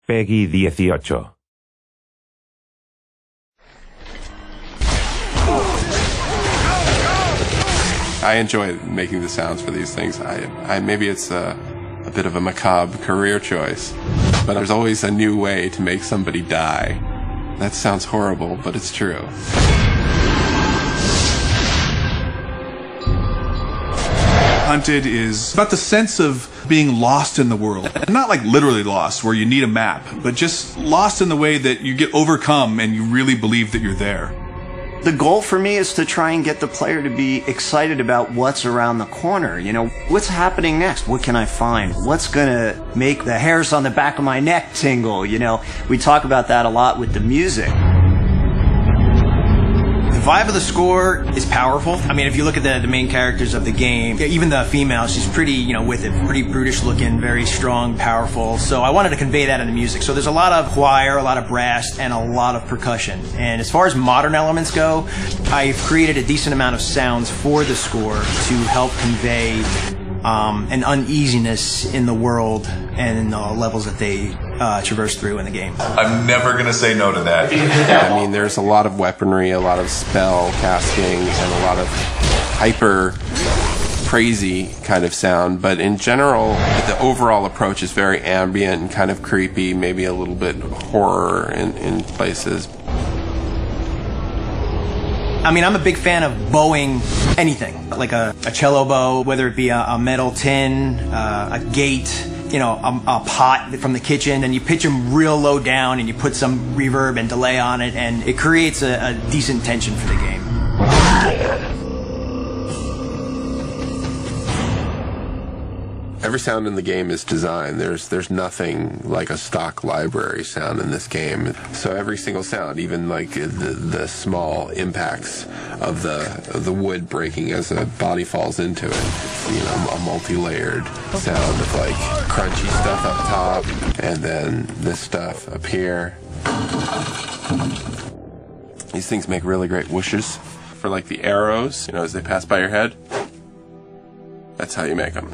Peggy 18. I enjoy making the sounds for these things. Maybe it's a bit of a macabre career choice, but there's always a new way to make somebody die. That sounds horrible, but it's true. Hunted is about the sense of being lost in the world. Not like literally lost, where you need a map, but just lost in the way that you get overcome and you really believe that you're there. The goal for me is to try and get the player to be excited about what's around the corner. You know, what's happening next? What can I find? What's gonna make the hairs on the back of my neck tingle? You know, we talk about that a lot with the music. The vibe of the score is powerful. I mean, if you look at the main characters of the game, even the female, she's pretty, you know, with it, pretty brutish looking, very strong, powerful. So I wanted to convey that in the music. So there's a lot of choir, a lot of brass, and a lot of percussion. And as far as modern elements go, I've created a decent amount of sounds for the score to help convey an uneasiness in the world and in the levels that they traverse through in the game. I'm never going to say no to that. I mean, there's a lot of weaponry, a lot of spell casting, and a lot of hyper crazy kind of sound, but in general, the overall approach is very ambient and kind of creepy, maybe a little bit horror in places. I mean, I'm a big fan of bowing anything, like a cello bow, whether it be a metal tin, a gate, you know, a pot from the kitchen, and you pitch them real low down and you put some reverb and delay on it, and it creates a decent tension for the game. Every sound in the game is designed. There's nothing like a stock library sound in this game. So every single sound, even like the small impacts of the wood breaking as a body falls into it, it's, you know, a multi-layered sound of like crunchy stuff up top and then this stuff up here. These things make really great whooshes for like the arrows, you know, as they pass by your head. That's how you make them.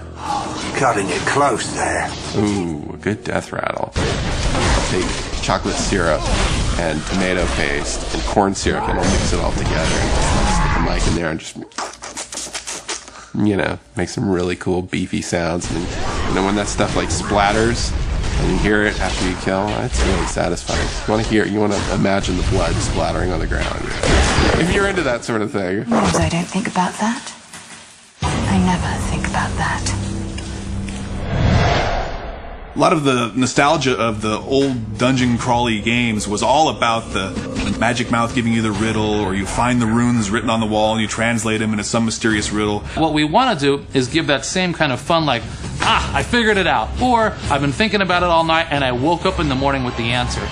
Cutting it close there. Ooh, a good death rattle. I'll take chocolate syrup and tomato paste and corn syrup and I'll mix it all together and just stick a mic in there and just, you know, make some really cool beefy sounds. And then when that stuff like splatters and you hear it after you kill, it's really satisfying. You want to imagine the blood splattering on the ground. If you're into that sort of thing. I don't think about that. I never think about that. A lot of the nostalgia of the old dungeon crawly games was all about the magic mouth giving you the riddle, or you find the runes written on the wall and you translate them into some mysterious riddle. What we want to do is give that same kind of fun, like, I figured it out, or I've been thinking about it all night and I woke up in the morning with the answer.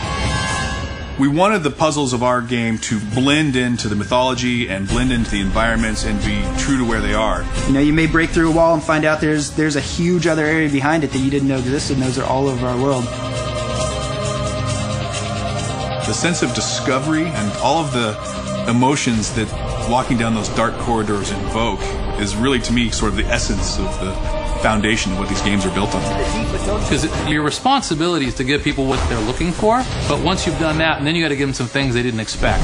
We wanted the puzzles of our game to blend into the mythology and blend into the environments and be true to where they are. You know, you may break through a wall and find out there's a huge other area behind it that you didn't know existed, and those are all over our world. The sense of discovery and all of the emotions that walking down those dark corridors invoke is really, to me, sort of the essence of the foundation of what these games are built on. Because your responsibility is to give people what they're looking for, but once you've done that, and then you got to give them some things they didn't expect.